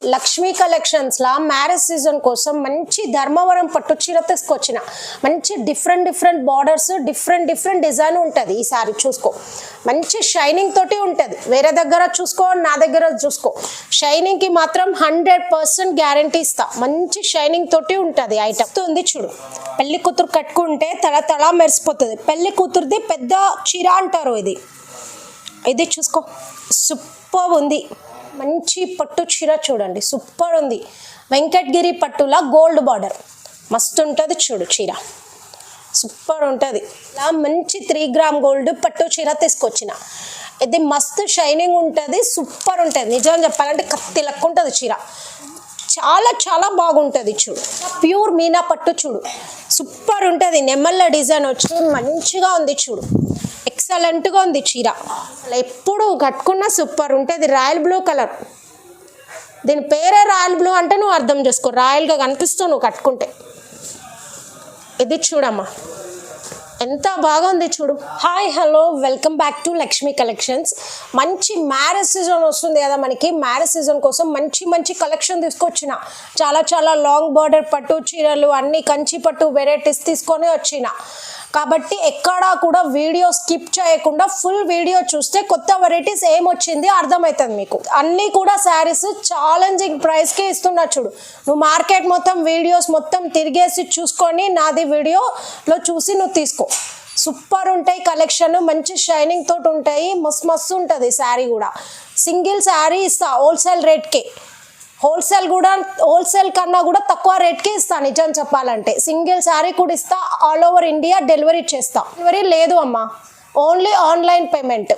Lakshmi collections లా marriage season కోసం మంచి ధర్మవరం పట్టు చీర తీసుకొచ్చిన మంచి డిఫరెంట్ బార్డర్స్ డిఫరెంట్ డిజైన్ ఉంటుంది. ఈ సారీ చూసుకో మంచి షైనింగ్ తోటి ఉంటుంది. వేరే దగ్గర చూసుకో నా దగ్గర చూసుకో షైనింగ్ కి మాత్రం 100% గ్యారంటీ ఇస్తా. మంచి షైనింగ్ తోటి ఉంటుంది. ఐటమ్ ఉంది చూడు, పెళ్లి కూతురు కట్టుకుంటే తల మెరిసిపోతుంది. పెళ్లి కూతురుది పెద్ద చీర అంటారు. ఇది చూసుకో సూపర్ ఉంది. మంచి పట్టు చీర చూడండి, సూపర్ ఉంది. వెంకటగిరి పట్టులా గోల్డ్ బార్డర్ మస్తు ఉంటుంది. చూడు చీర సూపర్ ఉంటుంది. ఇలా మంచి 3 గ్రామ్ గోల్డ్ పట్టు చీర తీసుకొచ్చిన. ఇది మస్తు షైనింగ్ ఉంటుంది, సూపర్ ఉంటుంది. నిజం చెప్పాలంటే కత్తి లెక్క ఉంటుంది చీర. చాలా బాగుంటుంది. చూడు ప్యూర్ మీనా పట్టు చూడు సూపర్ ఉంటుంది. నెమళ్ళ డిజైన్ వచ్చి మంచిగా ఉంది. చూడు ఎక్సలెంట్గా ఉంది చీర. ఎప్పుడు కట్టుకున్నా సూపర్ ఉంటుంది. రాయల్ బ్లూ కలర్, దీని పేరే రాయల్ బ్లూ అంటే నువ్వు అర్థం చేసుకో. రాయల్గా కనిపిస్తావు నువ్వు కట్టుకుంటే. ఇది చూడమ్మా ఎంత బాగుంది చూడు. Hi hello welcome back to Lakshmi collections. మంచి మ్యారేజ్ సీజన్ వస్తుంది కదా మనకి. మ్యారేజ్ సీజన్ కోసం మంచి కలెక్షన్ తీసుకొచ్చిన. చాలా లాంగ్ బార్డర్ పట్టు చీరలు అన్ని కంచి పట్టు వెరైటీస్ తీసుకొని వచ్చిన. కాబట్టి ఎక్కడా కూడా వీడియో స్కిప్ చేయకుండా ఫుల్ వీడియో చూస్తే కొత్త వెరైటీస్ ఏమొచ్చింది అర్థమవుతుంది మీకు. అన్నీ కూడా శారీస్ ఛాలెంజింగ్ ప్రైస్కి ఇస్తున్నా. చూడు నువ్వు మార్కెట్ మొత్తం వీడియోస్ మొత్తం తిరిగేసి చూసుకొని నాది వీడియోలో చూసి నువ్వు తీసుకో. సూపర్ ఉంటాయి కలెక్షన్, మంచి షైనింగ్ తోటి ఉంటాయి. మస్తు ఉంటుంది శారీ కూడా. సింగిల్ శారీ ఇస్తా హోల్సేల్ రేట్కి. హోల్సేల్ కన్నా కూడా తక్కువ రేట్కి ఇస్తా. నిజం చెప్పాలంటే సింగిల్ శారీ కూడా ఇస్తా. ఆల్ ఓవర్ ఇండియా డెలివరీ చేస్తా. డెలివరీ లేదు అమ్మా, ఓన్లీ ఆన్లైన్ పేమెంట్.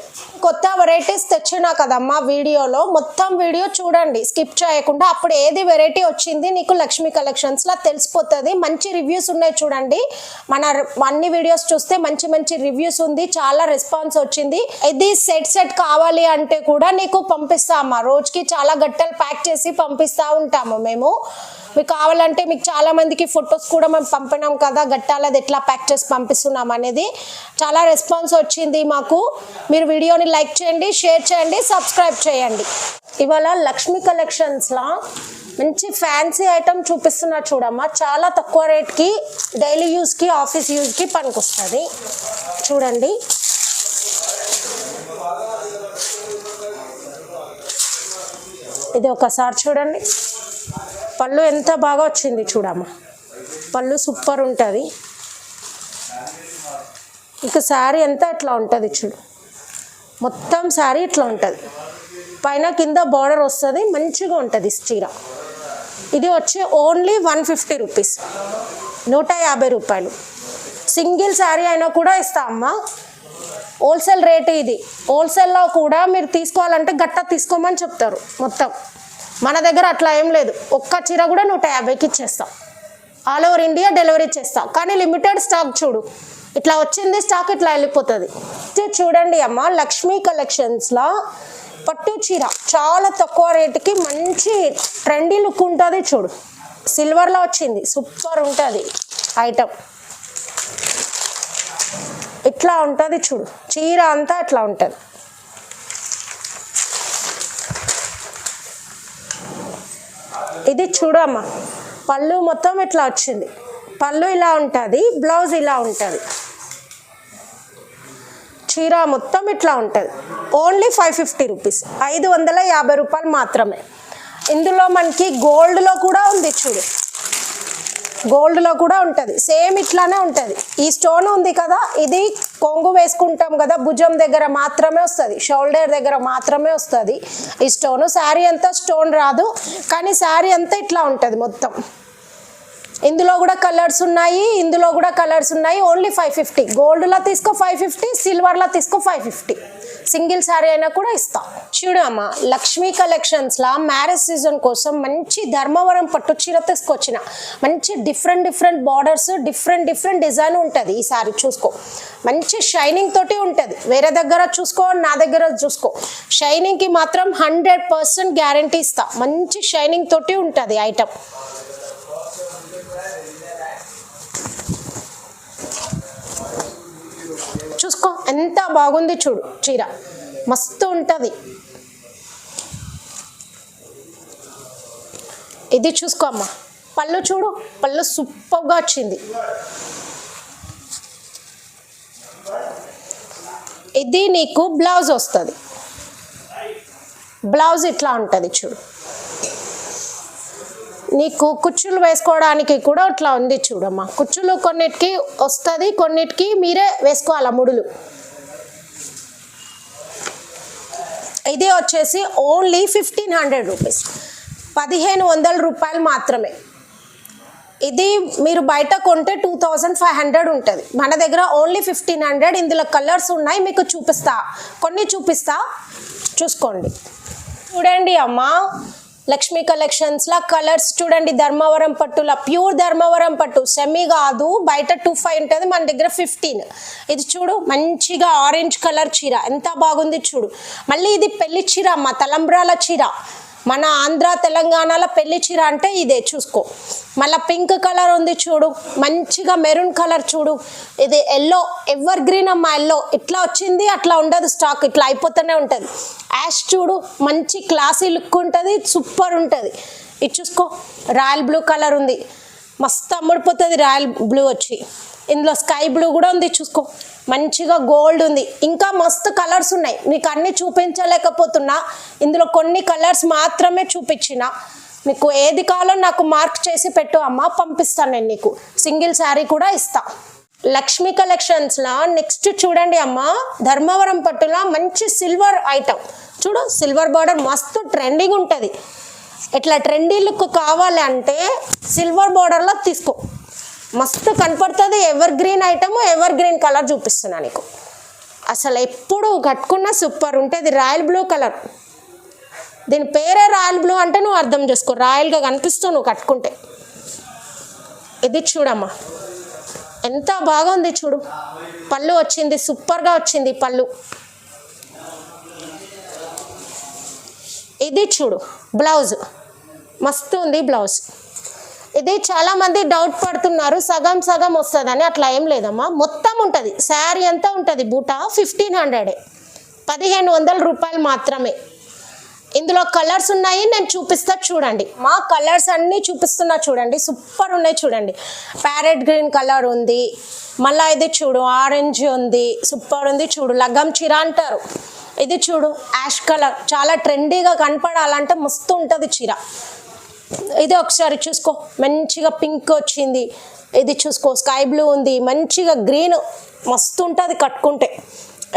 కొత్త వెరైటీస్ తెచ్చినా కదమ్మా వీడియోలో, మొత్తం వీడియో చూడండి స్కిప్ చేయకుండా. అప్పుడు ఏది వెరైటీ వచ్చింది నీకు లక్ష్మీ కలెక్షన్స్లో తెలిసిపోతుంది. మంచి రివ్యూస్ ఉన్నాయి చూడండి. మన అన్ని వీడియోస్ చూస్తే మంచి రివ్యూస్ ఉంది. చాలా రెస్పాన్స్ వచ్చింది. ఇది సెట్ కావాలి అంటే కూడా నీకు పంపిస్తామా. రోజుకి చాలా గట్టలు ప్యాక్ చేసి పంపిస్తూ ఉంటాము మేము. మీకు కావాలంటే మీకు చాలా మందికి ఫొటోస్ కూడా మేము పంపినాం కదా, గట్టాలది ఎట్లా ప్యాక్ చేసి పంపిస్తున్నాం అనేది. చాలా రెస్పాన్స్ వచ్చింది మాకు. మీరు వీడియోని లైక్ చేయండి, షేర్ చేయండి, సబ్స్క్రైబ్ చేయండి. ఇవాళ లక్ష్మీ కలెక్షన్స్లో మంచి ఫ్యాన్సీ ఐటమ్ చూపిస్తున్నా చూడమ్మా. చాలా తక్కువ రేట్కి డైలీ యూస్కి ఆఫీస్ యూస్కి పనికొస్తుంది. చూడండి ఇది ఒకసారి చూడండి. పళ్ళు ఎంత బాగా వచ్చింది చూడమ్మా. పళ్ళు సూపర్ ఉంటుంది. ఇక శారీ అంతా ఇట్లా ఉంటుంది చూడు. మొత్తం శారీ ఇట్లా ఉంటుంది. పైన కింద బార్డర్ వస్తుంది. మంచిగా ఉంటుంది చీర. ఇది వచ్చి ఓన్లీ 150 రూపీస్, 150 రూపాయలు. సింగిల్ శారీ అయినా కూడా ఇస్తా అమ్మా. హోల్సేల్ రేట్ ఇది. హోల్సేల్లో కూడా మీరు తీసుకోవాలంటే గట్ట తీసుకోమని చెప్తారు మొత్తం. మన దగ్గర అట్లా ఏం లేదు. ఒక్క చీర కూడా 150కి ఇచ్చేస్తాం. ఆల్ ఓవర్ ఇండియా డెలివరీ చేస్తాం. కానీ లిమిటెడ్ స్టాక్ చూడు, ఇట్లా వచ్చింది స్టాక్ ఇట్లా వెళ్ళిపోతుంది. చూడండి అమ్మ, లక్ష్మీ కలెక్షన్స్లో పట్టు చీర చాలా తక్కువ రేటుకి మంచి ట్రెండీ లుక్ ఉంటుంది. చూడు సిల్వర్లో వచ్చింది, సూపర్ ఉంటుంది ఐటమ్. ఇట్లా ఉంటుంది చూడు, చీర అంతా ఇట్లా ఉంటుంది. ఇది చూడమ్మా, పళ్ళు మొత్తం ఇట్లా వచ్చింది. పళ్ళు ఇలా ఉంటుంది, బ్లౌజ్ ఇలా ఉంటుంది. చీర మొత్తం ఇట్లా ఉంటుంది. ఓన్లీ 550 రూపీస్, 550 రూపాయలు మాత్రమే. ఇందులో మనకి గోల్డ్లో కూడా ఉంది చూడు, గోల్డ్లో కూడా ఉంటుంది. సేమ్ ఇట్లానే ఉంటుంది. ఈ స్టోన్ ఉంది కదా, ఇది కొంగు వేసుకుంటాం కదా, భుజం దగ్గర మాత్రమే వస్తుంది, షోల్డర్ దగ్గర మాత్రమే వస్తుంది ఈ స్టోను. శారీ అంతా స్టోన్ రాదు, కానీ శారీ అంతా ఇట్లా ఉంటుంది మొత్తం. ఇందులో కూడా కలర్స్ ఉన్నాయి, ఇందులో కూడా కలర్స్ ఉన్నాయి. ఓన్లీ 550. గోల్డ్లో తీసుకో 550, సిల్వర్లో తీసుకో 550. సింగిల్ శారీ అయినా కూడా ఇస్తాం. చూడు అమ్మ, లక్ష్మీ కలెక్షన్స్లో మ్యారేజ్ సీజన్ కోసం మంచి ధర్మవరం పట్టు చీర తీసుకొచ్చిన. మంచి డిఫరెంట్ బార్డర్స్ డిఫరెంట్ డిజైన్ ఉంటుంది. ఈ శారీ చూసుకో మంచి షైనింగ్ తోటి ఉంటుంది. వేరే దగ్గర చూసుకో నా దగ్గర చూసుకో షైనింగ్కి మాత్రం 100% గ్యారంటీ ఇస్తా. మంచి షైనింగ్ తోటి ఉంటుంది ఐటమ్. చూసుకో ఎంత బాగుంది చూడు చీర, మస్తు ఉంటుంది. ఇది చూసుకో అమ్మా, పళ్ళు చూడు, పళ్ళు సూపర్గా వచ్చింది. ఇది నీకు బ్లౌజ్ వస్తుంది. బ్లౌజ్ ఇట్లా ఉంటుంది చూడు. నీకు కుచ్చులు వేసుకోవడానికి కూడా ఇట్లా ఉంది చూడమ్మా. కుచ్చులు కొన్నిటికి వస్తుంది, కొన్నిటికి మీరే వేసుకోవాలి ముడులు. ఇది వచ్చేసి ఓన్లీ 1500 రూపీస్, 1500 రూపాయలు మాత్రమే. ఇది మీరు బయట కొంటే 2500 ఉంటుంది, మన దగ్గర ఓన్లీ 1500. ఇందులో కలర్స్ ఉన్నాయి, మీకు చూపిస్తా, కొన్ని చూపిస్తా, చూసుకోండి. చూడండి అమ్మా, లక్ష్మీ కలెక్షన్స్లో కలర్స్ చూడండి. ధర్మవరం పట్టులా, ప్యూర్ ధర్మవరం పట్టు, సెమీ కాదు. బయట 2500 ఉంటుంది, మన దగ్గర 15. ఇది చూడు, మంచిగా ఆరెంజ్ కలర్ చీర ఎంత బాగుంది చూడు. మళ్ళీ ఇది పెళ్లి చీర అమ్మ, తలంబ్రాల చీర. మన ఆంధ్ర తెలంగాణలో పెళ్లి చీర అంటే ఇదే, చూసుకో. మళ్ళీ పింక్ కలర్ ఉంది చూడు, మంచిగా మెరూన్ కలర్ చూడు. ఇది ఎల్లో, ఎవర్ గ్రీన్ అమ్మ, ఎల్లో ఇట్లా వచ్చింది, అట్లా ఉండదు స్టాక్, ఇట్లా అయిపోతూనే ఉంటుంది. యాష్ చూడు, మంచి క్లాసీ లుక్ ఉంటుంది, సూపర్ ఉంటుంది. ఇది చూసుకో, రాయల్ బ్లూ కలర్ ఉంది, మస్తు అమ్ముడిపోతుంది రాయల్ బ్లూ వచ్చి. ఇందులో స్కై బ్లూ కూడా ఉంది చూసుకో, మంచిగా గోల్డ్ ఉంది. ఇంకా మస్తు కలర్స్ ఉన్నాయి, నీకు అన్ని చూపించలేకపోతున్నా, ఇందులో కొన్ని కలర్స్ మాత్రమే చూపించిన. నీకు ఏది కావాలో నాకు మార్క్ చేసి పెట్టు అమ్మ, పంపిస్తాను నేను నీకు. సింగిల్ శారీ కూడా ఇస్తా. లక్ష్మీ కలెక్షన్స్లో నెక్స్ట్ చూడండి అమ్మ, ధర్మవరం పట్టులో మంచి సిల్వర్ ఐటమ్ చూడు. సిల్వర్ బార్డర్ మస్తు ట్రెండింగ్ ఉంటుంది. ఇట్లా ట్రెండీ లుక్ కావాలి అంటే సిల్వర్ బార్డర్లో తీసుకో, మస్తు కనపడుతుంది. Ever green item, ever green colour చూపిస్తున్నా నీకు. అసలు ఎప్పుడు కట్టుకున్నా సూపర్ ఉంటుంది. రాయల్ బ్లూ కలర్, దీని పేరే రాయల్ బ్లూ అంటే నువ్వు అర్థం చేసుకో, రాయల్గా కనిపిస్తావు నువ్వు కట్టుకుంటే. ఇది చూడమ్మా, ఎంత బాగుంది చూడు. పళ్ళు వచ్చింది, సూపర్గా వచ్చింది పళ్ళు. ఇది చూడు, బ్లౌజ్ మస్తు ఉంది బ్లౌజ్. ఇది చాలామంది డౌట్ పడుతున్నారు, సగం సగం వస్తుందని. అట్లా ఏం లేదమ్మా, మొత్తం ఉంటుంది. శారీ అంతా ఉంటుంది. బూట 1500, 1500 రూపాయలు మాత్రమే. ఇందులో కలర్స్ ఉన్నాయి, నేను చూపిస్తా చూడండి. మా కలర్స్ అన్నీ చూపిస్తున్నా చూడండి, సూపర్ ఉన్నాయి చూడండి. ప్యారెట్ గ్రీన్ కలర్ ఉంది, మళ్ళీ ఇది చూడు ఆరెంజ్ ఉంది, సూపర్ ఉంది చూడు. లగ్గం చీర అంటారు. ఇది చూడు యాష్ కలర్, చాలా ట్రెండీగా కనపడాలంటే మస్తు ఉంటుంది చీర. ఇది ఒకసారి చూసుకో, మంచిగా పింక్ వచ్చింది. ఇది చూసుకో, స్కై బ్లూ ఉంది, మంచిగా గ్రీన్ మస్తు ఉంటుంది కట్టుకుంటే.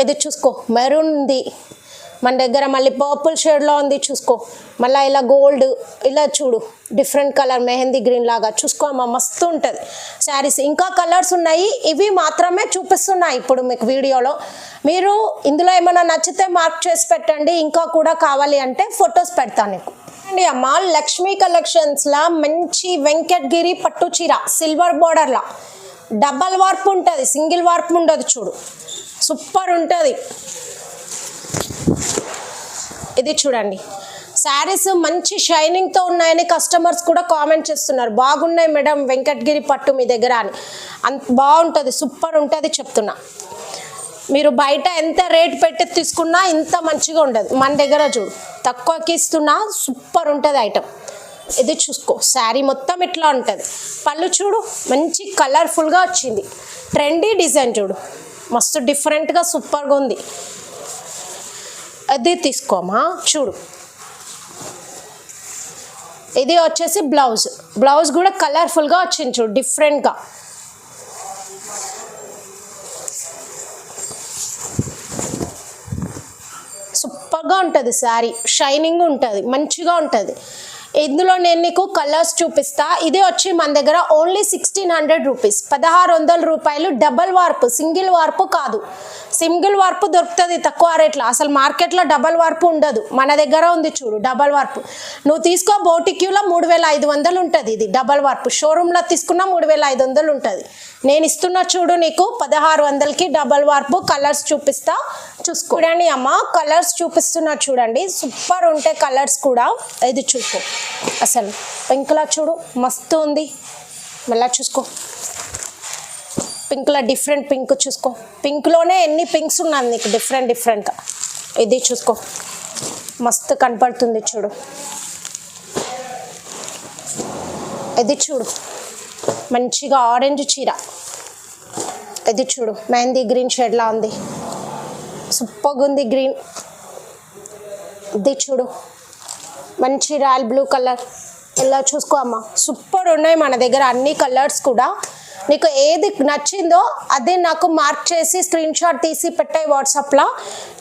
ఇది చూసుకో, మెరూన్ ఉంది మన దగ్గర, మళ్ళీ పర్పుల్ షేడ్లో ఉంది చూసుకో. మళ్ళీ ఇలా గోల్డ్, ఇలా చూడు డిఫరెంట్ కలర్ మెహందీ గ్రీన్ లాగా చూసుకో అమ్మ, మస్తు ఉంటుంది శారీస్. ఇంకా కలర్స్ ఉన్నాయి, ఇవి మాత్రమే చూపిస్తున్నాయి ఇప్పుడు మీకు వీడియోలో. మీరు ఇందులో ఏమైనా నచ్చితే మార్క్ చేసి పెట్టండి, ఇంకా కూడా కావాలి అంటే ఫొటోస్ పెడతాను నీకు. అండి అమ్మ, లక్ష్మీ కలెక్షన్స్లో మంచి వెంకటగిరి పట్టు చీర, సిల్వర్ బార్డర్లా, డబల్ వార్ప్ ఉంటుంది, సింగిల్ వార్ప్ ఉండదు చూడు, సూపర్ ఉంటుంది. ఇది చూడండి, శారీస్ మంచి షైనింగ్తో ఉన్నాయని కస్టమర్స్ కూడా కామెంట్ చేస్తున్నారు. బాగున్నాయి మేడం వెంకటగిరి పట్టు మీ దగ్గర అని. అంత బాగుంటుంది, సూపర్ ఉంటుంది చెప్తున్నా. మీరు బయట ఎంత రేట్ పెట్టి తీసుకున్నా ఇంత మంచిగా ఉండదు, మన దగ్గర చూడు తక్కువకి ఇస్తున్నా, సూపర్ ఉంటుంది ఐటమ్. ఇది చూసుకో, శారీ మొత్తం ఇట్లా ఉంటుంది. పళ్ళు చూడు, మంచి కలర్ఫుల్గా వచ్చింది, ట్రెండీ డిజైన్ చూడు, మస్తు డిఫరెంట్గా సూపర్గా ఉంది. అది తీసుకోమా చూడు. ఇది వచ్చేసి బ్లౌజ్, బ్లౌజ్ కూడా కలర్ఫుల్గా వచ్చింది చూడు, డిఫరెంట్గా. సూపర్గా ఉంటుంది శారీ, షైనింగ్ ఉంటుంది, మంచిగా ఉంటుంది. ఇందులో నేను నీకు కలర్స్ చూపిస్తా. ఇది వచ్చి మన దగ్గర ఓన్లీ 1600 రూపీస్, 1600 రూపాయలు. డబల్ వార్పు, సింగిల్ వార్పు కాదు. సింగిల్ వార్పు దొరుకుతుంది తక్కువ రేట్లో, అసలు మార్కెట్లో డబల్ వార్పు ఉండదు, మన దగ్గర ఉంది చూడు డబల్ వార్పు. నువ్వు తీసుకో, బోటిక్యూలో 3500 ఉంటుంది ఇది డబల్ వార్పు, షోరూంలో తీసుకున్నా 3500 ఉంటుంది. నేను ఇస్తున్నా చూడు నీకు 1600కి డబల్ వార్పు. కలర్స్ చూపిస్తా చూసుకోండి అమ్మ, కలర్స్ చూపిస్తున్నా చూడండి, సూపర్ ఉంటాయి కలర్స్ కూడా. ఇది చూసుకో, అసలు పింక్లా చూడు మస్తు ఉంది. మళ్ళీ చూసుకో, పింక్లో డిఫరెంట్ పింక్ చూసుకో, పింక్లోనే ఎన్ని పింక్స్ ఉన్నాయి నీకు డిఫరెంట్గా. ఇది చూసుకో, మస్తు కనపడుతుంది చూడు. ఇది చూడు మంచిగా ఆరెంజ్ చీర, ఇది చూడు మెహందీ గ్రీన్ షేడ్లా ఉంది, సూపర్గా ఉంది గ్రీన్. ఇది చూడు మంచి రాయల్ బ్లూ కలర్, ఇలా చూసుకో అమ్మ, సూపర్ ఉన్నాయి మన దగ్గర అన్ని కలర్స్ కూడా. నీకు ఏది నచ్చిందో అదే నాకు మార్క్ చేసి స్క్రీన్ షాట్ తీసి పెట్టాయి వాట్సాప్లో,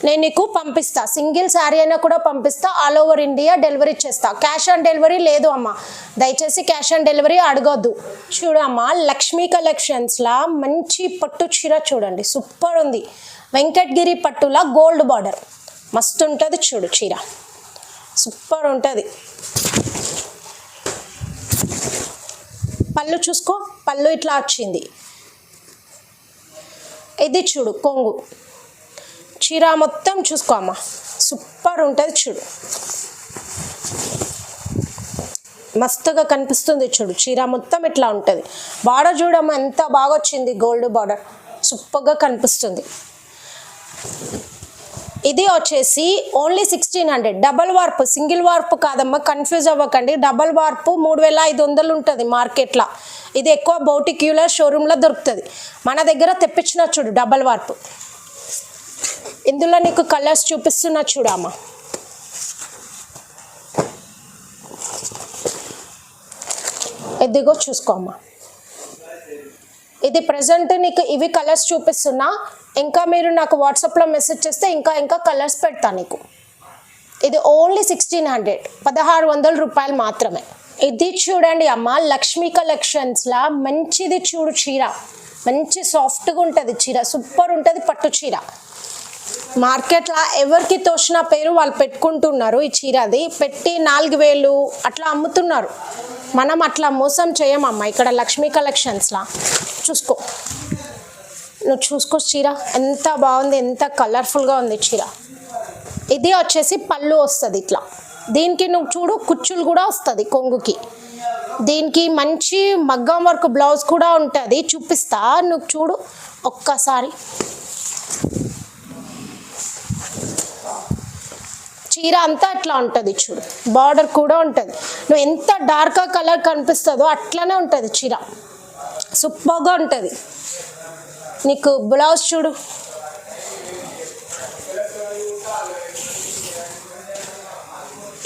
నేను నీకు పంపిస్తా. సింగిల్ శారీ అయినా కూడా పంపిస్తా, ఆల్ ఓవర్ ఇండియా డెలివరీ చేస్తా. క్యాష్ ఆన్ డెలివరీ లేదు అమ్మ, దయచేసి క్యాష్ ఆన్ డెలివరీ అడగొద్దు. చూడమ్మా లక్ష్మీ కలెక్షన్స్లా మంచి పట్టు చీర చూడండి, సూపర్ ఉంది. వెంకటగిరి పట్టులా గోల్డ్ బార్డర్ మస్తు ఉంటుంది చూడు, చీర సూపర్ ఉంటుంది. పళ్ళు చూసుకో, పళ్ళు ఇట్లా వచ్చింది. ఇది చూడు కొంగు, చీర మొత్తం చూసుకో అమ్మ, సూపర్ ఉంటుంది చూడు, మస్తుగా కనిపిస్తుంది చూడు. చీర మొత్తం ఇట్లా ఉంటుంది. బార్డర్ చూడమ్మ ఎంత బాగా వచ్చింది, గోల్డ్ బార్డర్ సూపర్గా కనిపిస్తుంది. ఇది వచ్చేసి ఓన్లీ 1600, డబల్ వార్పు, సింగిల్ వార్పు కాదమ్మా, కన్ఫ్యూజ్ అవ్వకండి. డబల్ వార్పు 3500 ఉంటుంది మార్కెట్లో. ఇది ఎక్కువ బౌటిక్యూలర్ షోరూంలో దొరుకుతుంది, మన దగ్గర తెప్పించిన చూడు డబల్ వార్పు. ఇందులో నీకు కలర్స్ చూపిస్తున్నా చూడమ్మా. ఇదిగో చూసుకోమ్మా, ఇది ప్రజెంట్ నీకు ఇవి కలర్స్ చూపిస్తున్నా, ఇంకా మీరు నాకు వాట్సాప్లో మెసేజ్ చేస్తే ఇంకా కలర్స్ పెడతా నీకు. ఇది ఓన్లీ 1600, 1600 రూపాయలు మాత్రమే. ఇది చూడండి అమ్మ లక్ష్మీ కలెక్షన్స్లా మంచిది చూడు చీర, మంచి సాఫ్ట్గా ఉంటుంది చీర, సూపర్ ఉంటుంది పట్టు చీర. మార్కెట్లో ఎవరికి తోచిన పేరు వాళ్ళు పెట్టుకుంటున్నారు. ఈ చీరది పెట్టి 4000 అట్లా అమ్ముతున్నారు. మనం అట్లా మోసం చేయమమ్మా ఇక్కడ లక్ష్మీ కలెక్షన్స్లా. చూసుకో, నువ్వు చూసుకో చీర ఎంత బాగుంది, ఎంత కలర్ఫుల్గా ఉంది చీర. ఇది వచ్చేసి పళ్ళు వస్తుంది ఇట్లా, దీనికి నువ్వు చూడు కుచ్చులు కూడా వస్తుంది కొంగుకి. దీనికి మంచి మగ్గం వర్క్ బ్లౌజ్ కూడా ఉంటుంది, చూపిస్తా నువ్వు చూడు ఒక్కసారి. చీర అంతా అట్లా ఉంటుంది చూడు, బార్డర్ కూడా ఉంటుంది. నువ్వు ఎంత డార్క్ కలర్ కనిపిస్తుందో అట్లానే ఉంటుంది చీర, సూపర్గా ఉంటుంది. నీకు బ్లౌజ్ చూడు,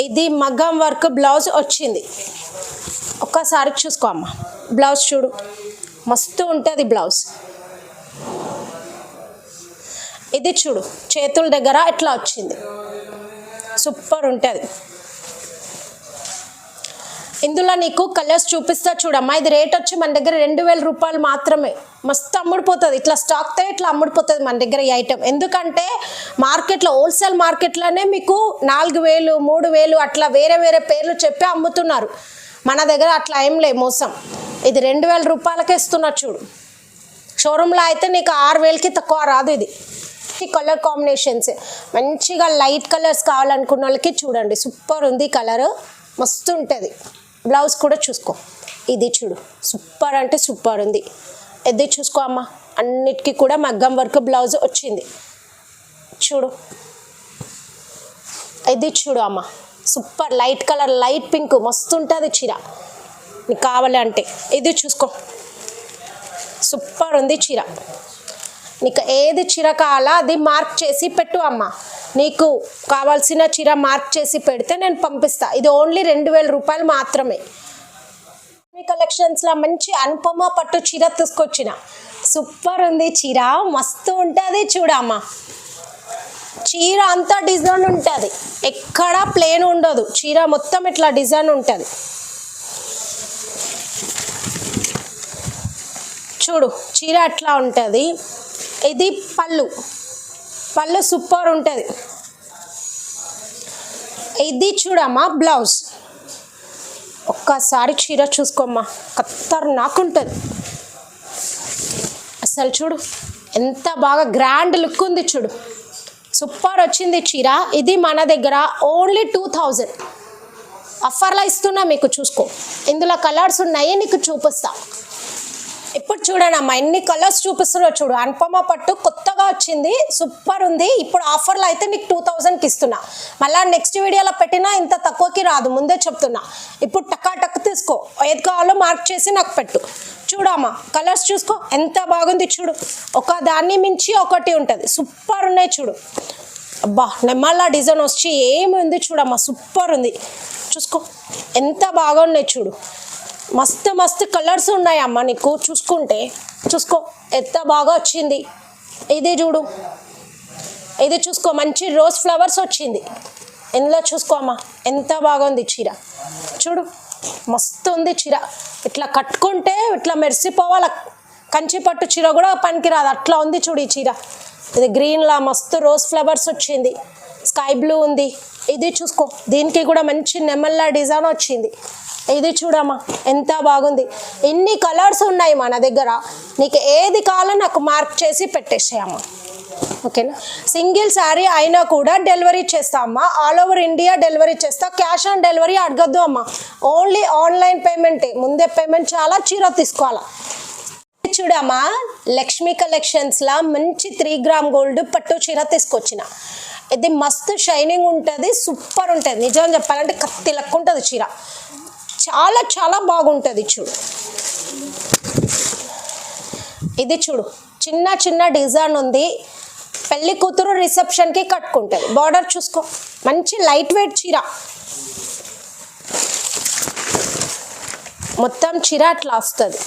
ఇది మగ్గం వర్క్ బ్లౌజ్ వచ్చింది. ఒక్కసారి చూసుకో అమ్మ, బ్లౌజ్ చూడు మస్తు ఉంటుంది బ్లౌజ్. ఇది చూడు చేతుల దగ్గర ఇట్లా వచ్చింది, సూపర్ ఉంటుంది. ఇందులో నీకు కలర్స్ చూపిస్తా చూడమ్మా. ఇది రేట్ వచ్చి మన దగ్గర 2000 రూపాయలు మాత్రమే. మస్తు అమ్ముడిపోతుంది, ఇట్లా స్టాక్తో ఇట్లా అమ్ముడిపోతుంది మన దగ్గర ఈ ఐటెం. ఎందుకంటే మార్కెట్లో హోల్సేల్ మార్కెట్లోనే మీకు 4000, 3000 అట్లా వేరే వేరే పేర్లు చెప్పి అమ్ముతున్నారు. మన దగ్గర అట్లా ఏం లే మోసం. ఇది 2000 రూపాయలకే ఇస్తున్నా చూడు. షోరూంలో అయితే నీకు 6000కి తక్కువ రాదు. ఇది కలర్ కాంబినేషన్స్ మంచిగా లైట్ కలర్స్ కావాలనుకున్న వాళ్ళకి చూడండి, సూపర్ ఉంది కలర్, మస్తు ఉంటుంది. బ్లౌజ్ కూడా చూసుకో, ఇది చూడు సూపర్ అంటే సూపర్ ఉంది. ఇది చూసుకో అమ్మ, అన్నిటికీ కూడా మగ్గం వర్క్ బ్లౌజ్ వచ్చింది చూడు. ఇది చూడు అమ్మ, super light colour, light pink మస్తు ఉంటుంది చీర నీకు కావాలంటే. ఇది చూసుకో సూపర్ ఉంది చీర. నీకు ఏది చీర కావాలా అది మార్క్ చేసి పెట్టు అమ్మ, నీకు కావాల్సిన చీర మార్క్ చేసి పెడితే నేను పంపిస్తా. ఇది ఓన్లీ 2000 రూపాయలు మాత్రమే. మీ కలెక్షన్స్లో మంచి అనుపమ పట్టు చీర తీసుకొచ్చిన, సూపర్ ఉంది చీర, మస్తు ఉంటుంది చూడమ్మ. చీర అంతా డిజైన్ ఉంటుంది, ఎక్కడా ప్లేన్ ఉండదు, చీర మొత్తం ఇట్లా డిజైన్ ఉంటుంది చూడు. చీర అట్లా ఉంటుంది. ఇది పళ్ళు, పళ్ళు సూపర్ ఉంటుంది. ఇది చూడమ్మా బ్లౌజ్, ఒక్కసారి చీర చూసుకోమ్మా, ఖతర్నాకుంటుంది అసలు. చూడు ఎంత బాగా గ్రాండ్ లుక్ ఉంది చూడు, సూపర్ వచ్చింది చీర. ఇది మన దగ్గర ఓన్లీ 2000 ఆఫర్లో ఇస్తున్నా మీకు, చూసుకో. ఇందులో కలర్స్ ఉన్నాయి, నీకు చూపిస్తా. ఇప్పుడు చూడండి అమ్మా, ఎన్ని కలర్స్ చూపిస్తున్నా చూడు. అనుపమ పట్టు కొత్తగా వచ్చింది, సూపర్ ఉంది. ఇప్పుడు ఆఫర్లో అయితే నీకు 2000కి ఇస్తున్నా. మళ్ళీ నెక్స్ట్ వీడియోలో పెట్టినా ఇంత తక్కువకి రాదు, ముందే చెప్తున్నా. ఇప్పుడు టక్కా టక్ తీసుకో, ఏది కావాలో మార్క్ చేసి నాకు పెట్టు. చూడమ్మా కలర్స్ చూసుకో ఎంత బాగుంది చూడు, ఒక దాన్ని మించి ఒకటి ఉంటుంది, సూపర్ ఉన్నాయి చూడు. అబ్బా నెమ్మల్లా డిజైన్ వచ్చి ఏముంది చూడమ్మా, సూపర్ ఉంది. చూసుకో ఎంత బాగా ఉన్నాయి చూడు, మస్తు మస్తు కలర్స్ ఉన్నాయి అమ్మ నీకు. చూసుకుంటే చూసుకో ఎంత బాగా వచ్చింది. ఇది చూడు, ఇది చూసుకో మంచి రోజ్ ఫ్లవర్స్ వచ్చింది ఇందులో. చూసుకో అమ్మ ఎంత బాగుంది చీర చూడు, మస్తు ఉంది చీర. ఇట్లా కట్టుకుంటే ఇట్లా మెరిసిపోవాలి, కంచి పట్టు చీర కూడా పనికిరాదు అట్లా ఉంది చూడు ఈ చీర. ఇది గ్రీన్లా మస్తు రోజ్ ఫ్లవర్స్ వచ్చింది, స్కై బ్లూ ఉంది. ఇది చూసుకో దీనికి కూడా మంచి నెమల్లా డిజైన్ వచ్చింది. ఇది చూడమ్మా ఎంత బాగుంది. ఎన్ని కలర్స్ ఉన్నాయి మన దగ్గర, నీకు ఏది కావాలో నాకు మార్క్ చేసి పెట్టేసేయమ్మా, ఓకేనా. సింగిల్ శారీ అయినా కూడా డెలివరీ చేస్తా అమ్మా, ఆల్ ఓవర్ ఇండియా డెలివరీ చేస్తా. క్యాష్ ఆన్ డెలివరీ అడగద్దు అమ్మా, ఓన్లీ ఆన్లైన్ పేమెంటే. ముందే పేమెంట్ చాలా, చీర తీసుకోవాలా. చూడమ్మా లక్ష్మీ కలెక్షన్స్లా మంచి 3 గ్రామ్ గోల్డ్ పట్టు చీర తీసుకొచ్చిన. ఇది మస్తు షైనింగ్ ఉంటుంది, సూపర్ ఉంటుంది. నిజం చెప్పాలంటే కత్తి లెక్క ఉంటుంది చీర, చాలా చాలా బాగుంటుంది చూడు. ఇది చూడు చిన్న చిన్న డిజైన్ ఉంది, పెళ్లి కూతురు రిసెప్షన్కి కట్టుకుంటుంది. బార్డర్ చూసుకో మంచి లైట్ వెయిట్ చీర, మొత్తం చీర అట్లా వస్తుంది.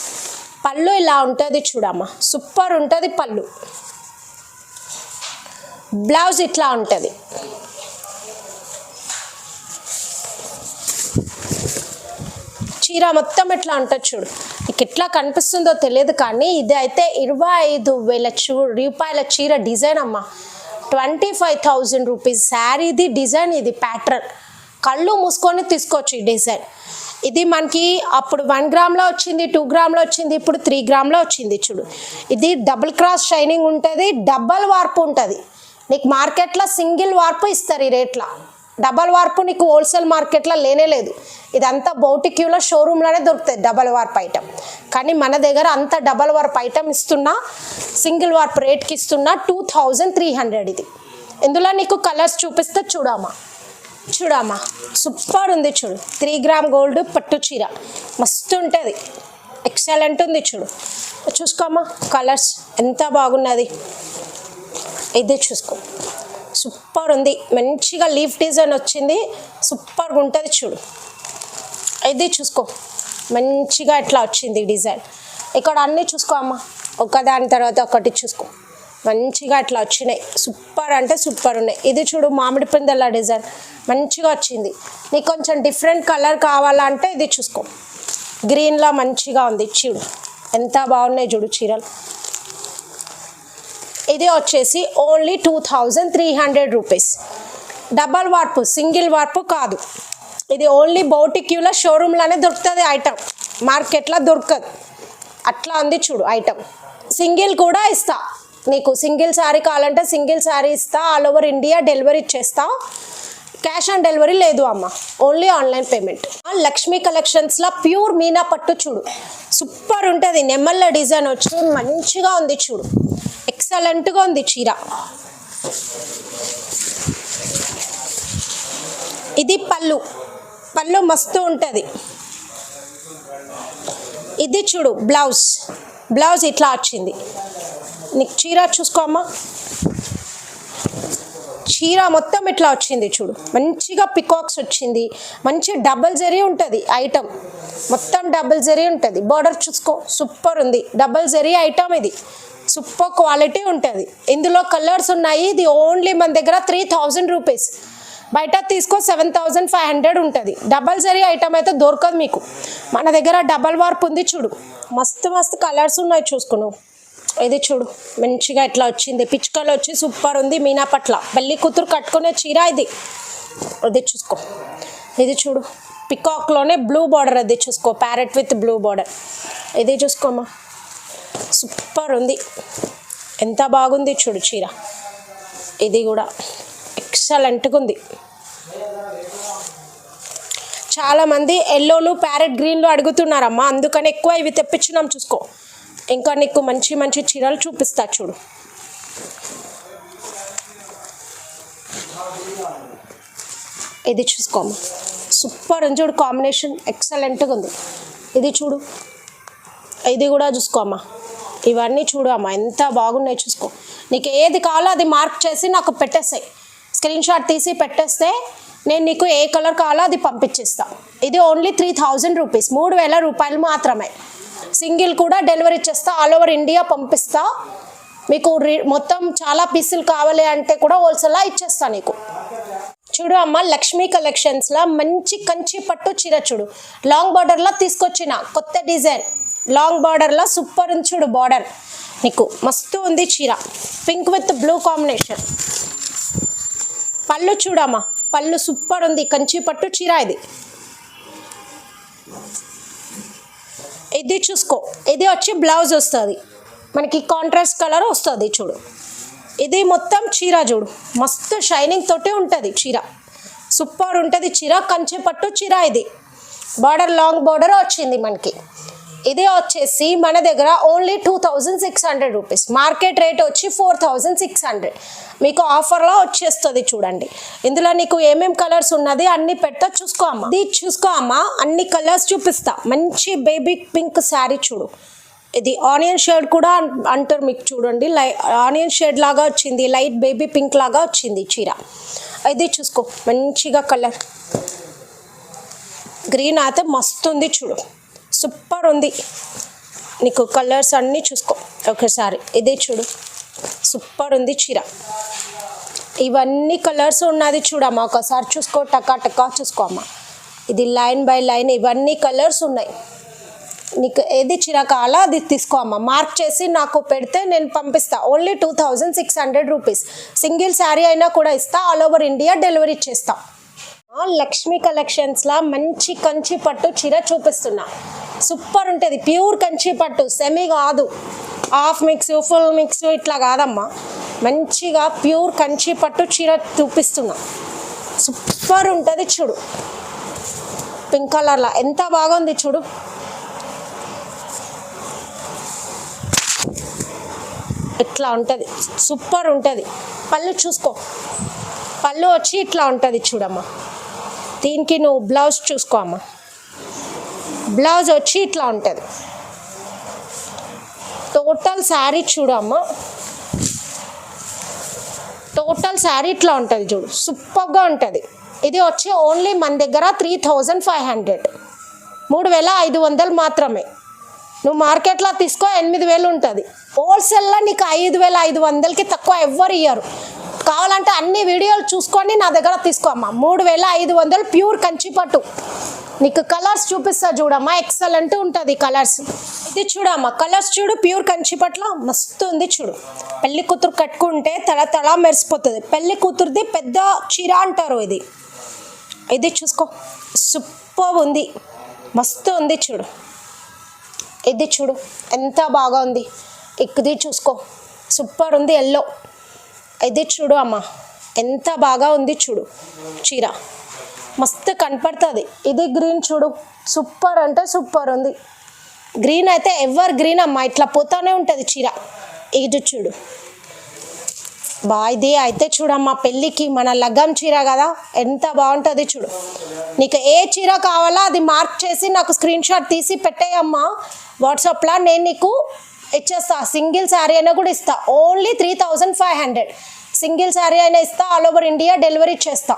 పళ్ళు ఇలా ఉంటుంది చూడమ్మా, సూపర్ ఉంటుంది పళ్ళు. బ్లౌజ్ ఇట్లా ఉంటుంది. చీర మొత్తం ఇట్లా ఉంటుంది చూడు. నీకు ఎట్లా కనిపిస్తుందో తెలియదు కానీ ఇది అయితే 25,000 రూపాయల చీర డిజైన్ అమ్మ. 25,000 రూపీస్ శారీది డిజైన్, ఇది ప్యాటర్న్. కళ్ళు మూసుకొని తీసుకోవచ్చు ఈ డిజైన్. ఇది మనకి అప్పుడు 1 గ్రామ్లో వచ్చింది, 2 గ్రామ్లో వచ్చింది, ఇప్పుడు 3 గ్రామ్లో వచ్చింది చూడు. ఇది డబుల్ క్రాస్ షైనింగ్ ఉంటుంది, డబల్ వార్పు ఉంటుంది. నీకు మార్కెట్లో సింగిల్ వార్పు ఇస్తారు ఈ రేట్లో, డబల్ వార్పు నీకు హోల్సేల్ మార్కెట్లో లేనే లేదు. ఇదంతా బౌటిక్యూలో షోరూంలోనే దొరుకుతుంది డబల్ వార్పు ఐటమ్. కానీ మన దగ్గర అంత డబల్ వార్పు ఐటమ్ ఇస్తున్నా, సింగిల్ వార్పు రేట్కి ఇస్తున్నా 2300 ఇది. ఇందులో నీకు కలర్స్ చూపిస్తే చూడమ్మా, చూడమ్మా సూపర్ ఉంది చూడు. 3 గ్రామ్ గోల్డ్ పట్టు చీర మస్తు ఉంటుంది, ఎక్సలెంట్ ఉంది చూడు. చూసుకోమ్మా కలర్స్ ఎంత బాగున్నది. ఇది చూసుకో సూపర్ ఉంది, మంచిగా లీఫ్ డిజైన్ వచ్చింది, సూపర్గా ఉంటుంది చూడు. ఇది చూసుకో మంచిగా ఇట్లా వచ్చింది డిజైన్. ఇక్కడ అన్నీ చూసుకో అమ్మ, ఒకదాని తర్వాత ఒకటి చూసుకో, మంచిగా ఇట్లా వచ్చినాయి, సూపర్ అంటే సూపర్ ఉన్నాయి. ఇది చూడు మామిడి పిందెల డిజైన్ మంచిగా వచ్చింది. నీకు కొంచెం డిఫరెంట్ కలర్ కావాలంటే ఇది చూసుకో, గ్రీన్లా మంచిగా ఉంది చూడు, ఎంత బాగున్నాయి చూడు చీరలు. ఇది వచ్చేసి only 2300 rupees. Double warp, single warp కాదు. ఇది ఓన్లీ బౌటిక్యూలో షోరూంలోనే దొరుకుతుంది ఐటమ్, మార్కెట్లో దొరకదు. అట్లా ఉంది చూడు ఐటమ్. సింగిల్ కూడా ఇస్తా నీకు, సింగిల్ శారీ కావాలంటే సింగిల్ శారీ ఇస్తా, ఆల్ ఓవర్ ఇండియా డెలివరీ చేస్తా. క్యాష్ ఆన్ డెలివరీ లేదు అమ్మ, ఓన్లీ ఆన్లైన్ పేమెంట్. లక్ష్మీ కలెక్షన్స్లో ప్యూర్ మీనా పట్టు చూడు, సూపర్ ఉంటుంది. నెమ్మల్ల డిజైన్ వచ్చి మంచిగా ఉంది చూడు, ఎక్సలెంట్గా ఉంది చీర. ఇది పళ్ళు, పళ్ళు మస్తు ఉంటుంది. ఇది చూడు బ్లౌజ్, బ్లౌజ్ ఇట్లా వచ్చింది. నీకు చీర చూసుకోమ్మా, చీర మొత్తం ఇట్లా వచ్చింది చూడు, మంచిగా పికాక్స్ వచ్చింది, మంచి డబల్ జరీ ఉంటుంది ఐటమ్, మొత్తం డబల్ జరీ ఉంటుంది. బార్డర్ చూసుకో సూపర్ ఉంది, డబల్ జరీ ఐటమ్ ఇది, సూపర్ క్వాలిటీ ఉంటుంది. ఇందులో కలర్స్ ఉన్నాయి. ఇది ఓన్లీ మన దగ్గర 3000 రూపీస్, బయట తీసుకో 7500 ఉంటుంది. డబల్ జరీ ఐటమ్ అయితే దొరకదు మీకు, మన దగ్గర డబల్ వార్పు ఉంది చూడు, మస్తు మస్తు కలర్స్ ఉన్నాయి చూసుకును. ఇది చూడు మంచిగా ఇట్లా వచ్చింది, పిచ్చుకలు వచ్చి సూపర్ ఉంది. మీనా పట్ల పెళ్లి కూతురు కట్టుకునే చీర ఇది. అది చూసుకో, ఇది చూడు పికాక్లోనే బ్లూ బార్డర్, అది చూసుకో ప్యారెట్ విత్ బ్లూ బార్డర్. ఇది చూసుకోమ్మా సూపర్ ఉంది, ఎంత బాగుంది చూడు చీర. ఇది కూడా ఎక్సలెంట్గా ఉంది. చాలామంది ఎల్లోలు ప్యారెట్ గ్రీన్లు అడుగుతున్నారమ్మా, అందుకని ఎక్కువ ఇవి తెప్పించినాం చూసుకో. ఇంకా నీకు మంచి మంచి చీరలు చూపిస్తా చూడు. ఇది చూసుకోమ్మా సూపర్ ఉంది చూడు, కాంబినేషన్ ఎక్సలెంట్గా ఉంది. ఇది చూడు, ఇది కూడా చూసుకో అమ్మా. ఇవన్నీ చూడు అమ్మా ఎంత బాగున్నాయి చూసుకో. నీకు ఏది కావాలో అది మార్క్ చేసి నాకు పెట్టేస్తాయి, స్క్రీన్ షాట్ తీసి పెట్టేస్తే నేను నీకు ఏ కలర్ కావాలో అది పంపించేస్తా. ఇది ఓన్లీ 3000 రూపీస్, 3000 రూపాయలు మాత్రమే. సింగిల్ కూడా డెలివరీ చేస్తా, ఆల్ ఓవర్ ఇండియా పంపిస్తా. మీకు మొత్తం చాలా పీసులు కావాలి అంటే కూడా హోల్సేల్లా ఇచ్చేస్తా నీకు. చూడు అమ్మ, లక్ష్మీ కలెక్షన్స్లో మంచి కంచి పట్టు చీర చూడు, లాంగ్ బార్డర్లో తీసుకొచ్చిన కొత్త డిజైన్. లాంగ్ బార్డర్లో సూపర్ ఉంది చూడు, బార్డర్ నీకు మస్తు ఉంది చీర, పింక్ విత్ బ్లూ కాంబినేషన్. పళ్ళు చూడమ్మా, పళ్ళు సూపర్ ఉంది, కంచి పట్టు చీర ఇది. ఇది చూసుకో, ఇది వచ్చి బ్లౌజ్ వస్తుంది మనకి, కాంట్రాస్ట్ కలర్ వస్తుంది చూడు. ఇది మొత్తం చీర చూడు, మస్తు షైనింగ్ తోటి ఉంటుంది చీర, సూపర్ ఉంటుంది చీర, కంచి పట్టు చీర ఇది. బార్డర్ లాంగ్ బార్డర్ వచ్చింది మనకి. ఇది వచ్చేసి మన దగ్గర ఓన్లీ 2600 రూపీస్, మార్కెట్ రేట్ వచ్చి 4600. మీకు ఆఫర్లో వచ్చేస్తుంది చూడండి. ఇందులో నీకు ఏమేమి కలర్స్ ఉన్నది అన్ని పెడతా, చూసుకో అమ్మ. ఇది చూసుకో అమ్మ, అన్ని కలర్స్ చూపిస్తా. మంచి బేబీ పింక్ శారీ చూడు, ఇది ఆనియన్ షేడ్ కూడా అంటారు మీకు చూడండి, ఆనియన్ షేడ్ లాగా వచ్చింది, లైట్ బేబీ పింక్ లాగా వచ్చింది చీర. ఇది చూసుకో మంచిగా కలర్ గ్రీన్ అయితే మస్తు ఉంది చూడు, సూపర్ ఉంది. నీకు కలర్స్ అన్నీ చూసుకో ఒకసారి. ఇదే చూడు, సూపర్ ఉంది చీర. ఇవన్నీ కలర్స్ ఉన్నది చూడమ్మా, ఒకసారి చూసుకో, టకా టకా చూసుకో అమ్మ. ఇది లైన్ బై లైన్ ఇవన్నీ కలర్స్ ఉన్నాయి. నీకు ఏది చీర కావాలో అది తీసుకో అమ్మ, మార్క్ చేసి నాకు పెడితే నేను పంపిస్తా. ఓన్లీ 2600 రూపీస్, సింగిల్ శారీ అయినా కూడా ఇస్తా, ఆల్ ఓవర్ ఇండియా డెలివరీ చేస్తా. లక్ష్మీ కలెక్షన్స్లో మంచి కంచి పట్టు చీర చూపిస్తున్నా, సూపర్ ఉంటుంది. ప్యూర్ కంచి పట్టు, సెమీ కాదు, హాఫ్ మిక్స్ ఫుల్ మిక్స్ ఇట్లా కాదమ్మా, మంచిగా ప్యూర్ కంచి పట్టు చీర చూపిస్తున్నా, సూపర్ ఉంటుంది చూడు. పింక్ కలర్లో ఎంత బాగుంది చూడు. ఇట్లా ఉంటుంది, సూపర్ ఉంటుంది. పళ్ళు చూసుకో, పళ్ళు వచ్చి ఇట్లా ఉంటుంది చూడమ్మా. దీనికి నువ్వు బ్లౌజ్ చూసుకో అమ్మ, బ్లౌజ్ వచ్చి ఇట్లా ఉంటుంది. టోటల్ శారీ చూడు అమ్మ, టోటల్ శారీ ఇట్లా ఉంటుంది చూడు, సూపర్గా ఉంటుంది. ఇది వచ్చి ఓన్లీ మన దగ్గర 3500, 3500 మాత్రమే. నువ్వు మార్కెట్లో తీసుకో 8000 ఉంటుంది, హోల్సేల్లో నీకు 5500కి తక్కువ ఎవ్వరు ఇయ్యరు. కావాలంటే అన్ని వీడియోలు చూసుకొని నా దగ్గర తీసుకోమ్మా. 3500 ప్యూర్ కంచిపట్టు. నీకు కలర్స్ చూపిస్తా చూడమ్మా, ఎక్సలెంట్ ఉంటుంది కలర్స్. ఇది చూడమ్మా, కలర్స్ చూడు, ప్యూర్ కంచిపట్లో మస్తు ఉంది చూడు. పెళ్లి కూతురు కట్టుకుంటే తల తల మెరిసిపోతుంది. పెళ్లి కూతురుది పెద్ద చీర అంటారు ఇది. ఇది చూసుకో, సూపర్ ఉంది, మస్తు ఉంది చూడు. ఇది చూడు ఎంత బాగా ఉంది. ఇది చూసుకో, సూపర్ ఉంది ఎల్లో. ఇది చూడు అమ్మ, ఎంత బాగా ఉంది చూడు చీర, మస్తు కనపడుతుంది. ఇది గ్రీన్ చూడు, సూపర్ అంటే సూపర్ ఉంది. గ్రీన్ అయితే ఎవర్ గ్రీన్ అమ్మ, ఇట్లా పోతానే ఉంటుంది చీర. ఇది చూడు బా, ఇది అయితే చూడమ్మా పెళ్ళికి మన లగ్గం చీర కదా, ఎంత బాగుంటుంది చూడు. నీకు ఏ చీర కావాలో అది మార్క్ చేసి నాకు స్క్రీన్ షాట్ తీసి పెట్టేయమ్మా వాట్సాప్లో, నేను నీకు ఇచ్చేస్తా. సింగిల్ శారీ అయినా కూడా ఇస్తా, ఓన్లీ 3500. సింగిల్ శారీ అయినా ఇస్తా, ఆల్ ఓవర్ ఇండియా డెలివరీ చేస్తా.